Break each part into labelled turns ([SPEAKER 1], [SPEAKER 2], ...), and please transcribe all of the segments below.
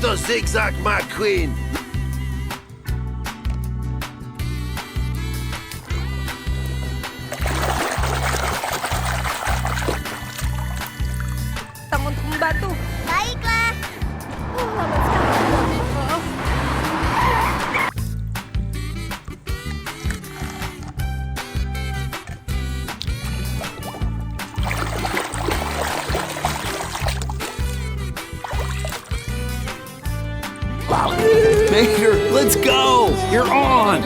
[SPEAKER 1] little zigzag McQueen.
[SPEAKER 2] Tanggung untuk membantu.
[SPEAKER 3] Baiklah.
[SPEAKER 2] Lambat sekali. Oh.
[SPEAKER 4] Wow. Maker, let's go! You're on!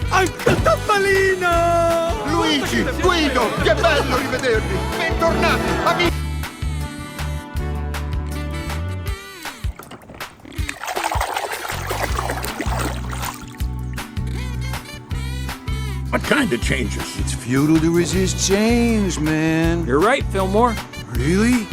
[SPEAKER 5] Anche Topolino!
[SPEAKER 6] Luigi, Guido, che bello rivedervi! Bentornati, amici!
[SPEAKER 7] What kind of changes?
[SPEAKER 4] It's futile to resist change, man.
[SPEAKER 5] You're right, Fillmore.
[SPEAKER 4] Really?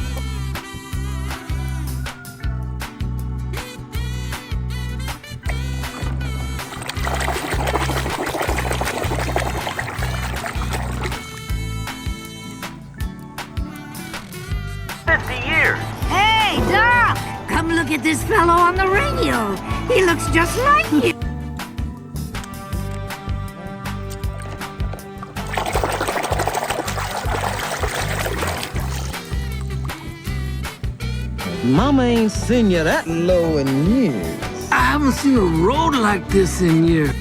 [SPEAKER 3] Hey, Doc! Come look at this fellow on the radio. He looks just like you.
[SPEAKER 8] Mama ain't seen you that low in years.
[SPEAKER 9] I haven't seen a road like this in years.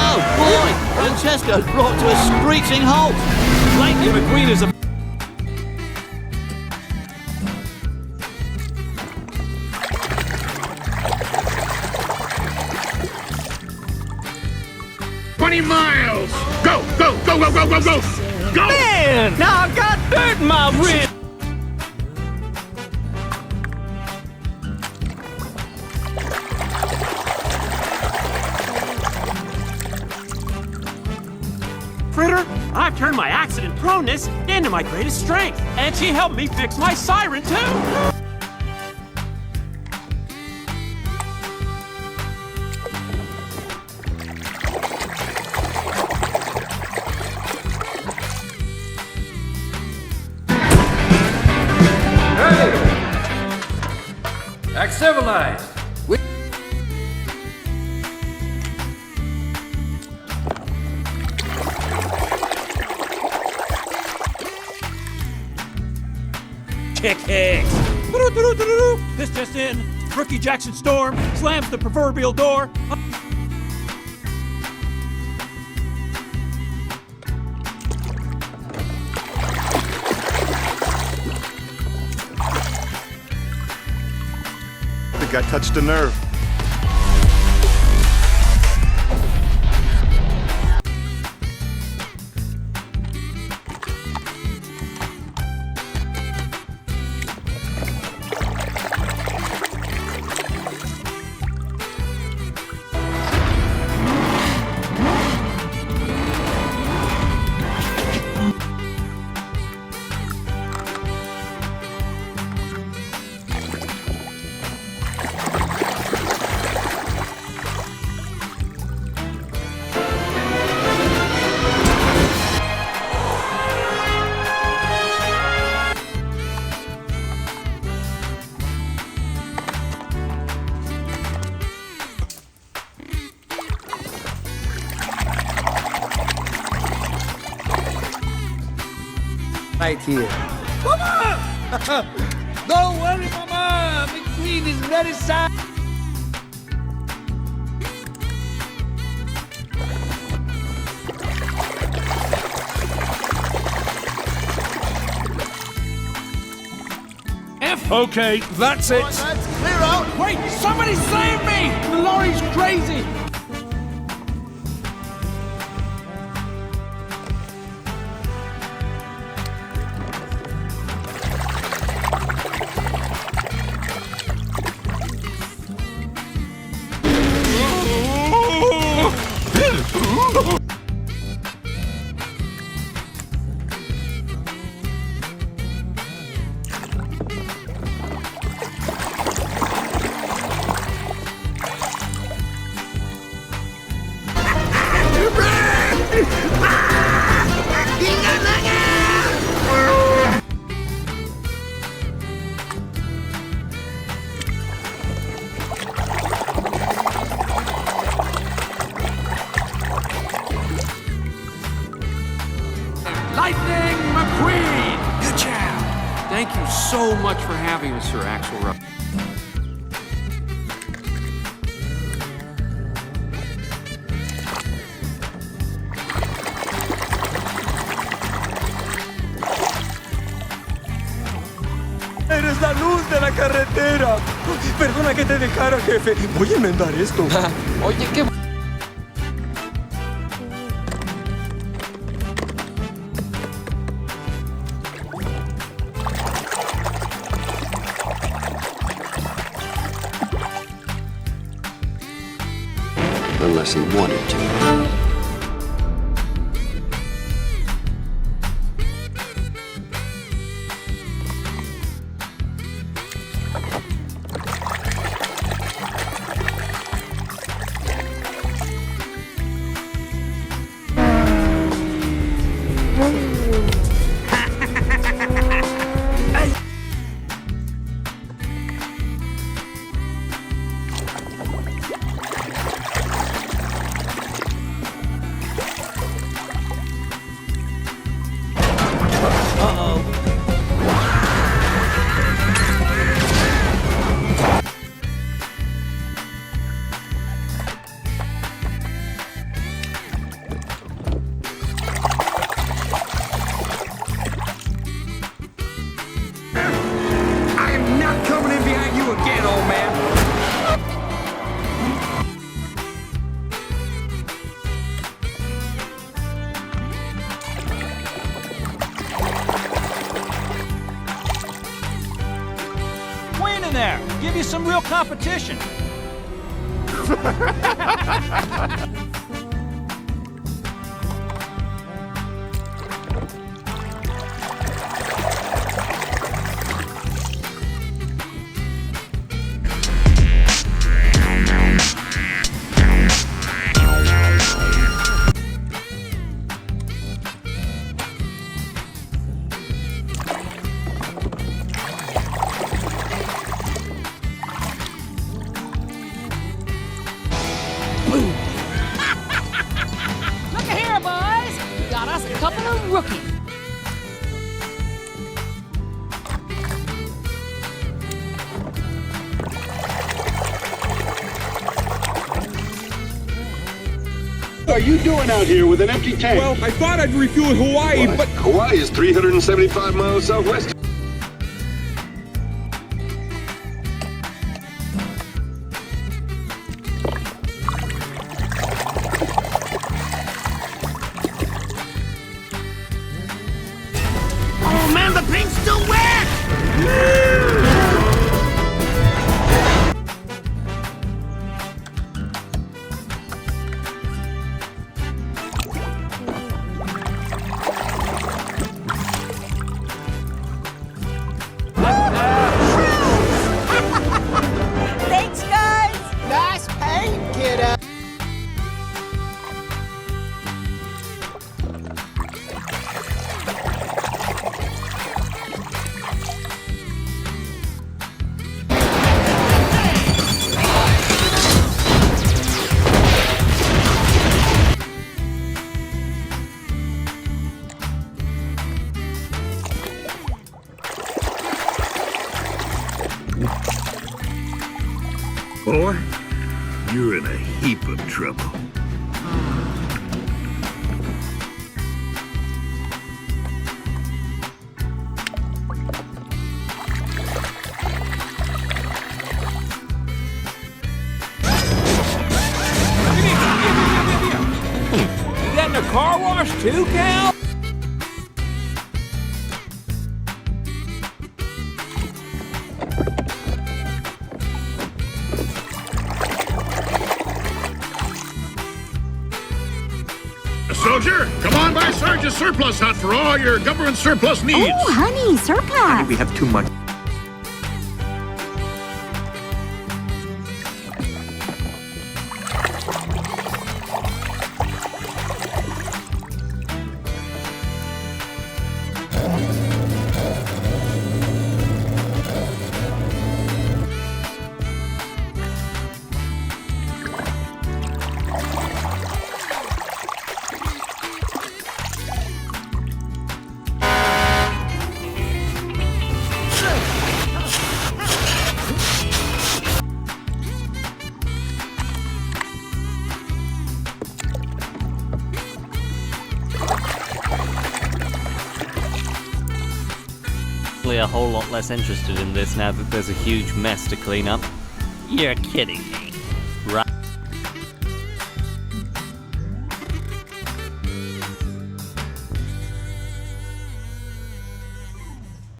[SPEAKER 8] Oh boy! Francesco's brought to a screeching halt.
[SPEAKER 5] Lightning McQueen is a...
[SPEAKER 7] miles! Go, go, go, go, go, go, go! Go!
[SPEAKER 5] Man! Now I've got dirt in my wrist! Fritter, I've turned my accident proneness into my greatest strength, and she helped me fix my siren too!
[SPEAKER 9] Act civilized.
[SPEAKER 5] Kick eggs! Doo-doo-doo-doo-doo. This just in. Rookie Jackson Storm slams the proverbial door.
[SPEAKER 6] I think I touched a nerve.
[SPEAKER 8] Right here.
[SPEAKER 9] Mama! Don't worry, Mama. McQueen is very sad.
[SPEAKER 7] Okay, that's it.
[SPEAKER 6] Right, lads, clear out.
[SPEAKER 9] Wait, somebody save me! The lorry's crazy! Lightning McQueen!
[SPEAKER 10] Good job. Thank you so much for having us, Sir Axelrod.
[SPEAKER 8] Eres la luz de la carretera. Perdona que te dejara, jefe. Voy a enmendar esto.
[SPEAKER 10] Oye, qué...
[SPEAKER 1] Unless he wanted to.
[SPEAKER 5] In there, give you some real competition.
[SPEAKER 2] Look here, boys. We got us a couple of rookies.
[SPEAKER 7] What are you doing out here with an empty tank?
[SPEAKER 9] Well, I thought I'd refuel in Hawaii, but
[SPEAKER 6] Hawaii is 375 miles southwest.
[SPEAKER 1] Oh man, the paint's still wet!
[SPEAKER 2] Thanks, guys.
[SPEAKER 8] nice paint, kiddo.
[SPEAKER 1] Boy, you're in a heap of trouble.
[SPEAKER 9] car wash too, Cal?
[SPEAKER 7] Soldier, come on by Sergeant's surplus hunt for all your government surplus needs.
[SPEAKER 3] Oh, honey, surplus.
[SPEAKER 8] We have too much.
[SPEAKER 11] A whole lot less interested in this now that there's a huge mess to clean up. You're kidding me, right?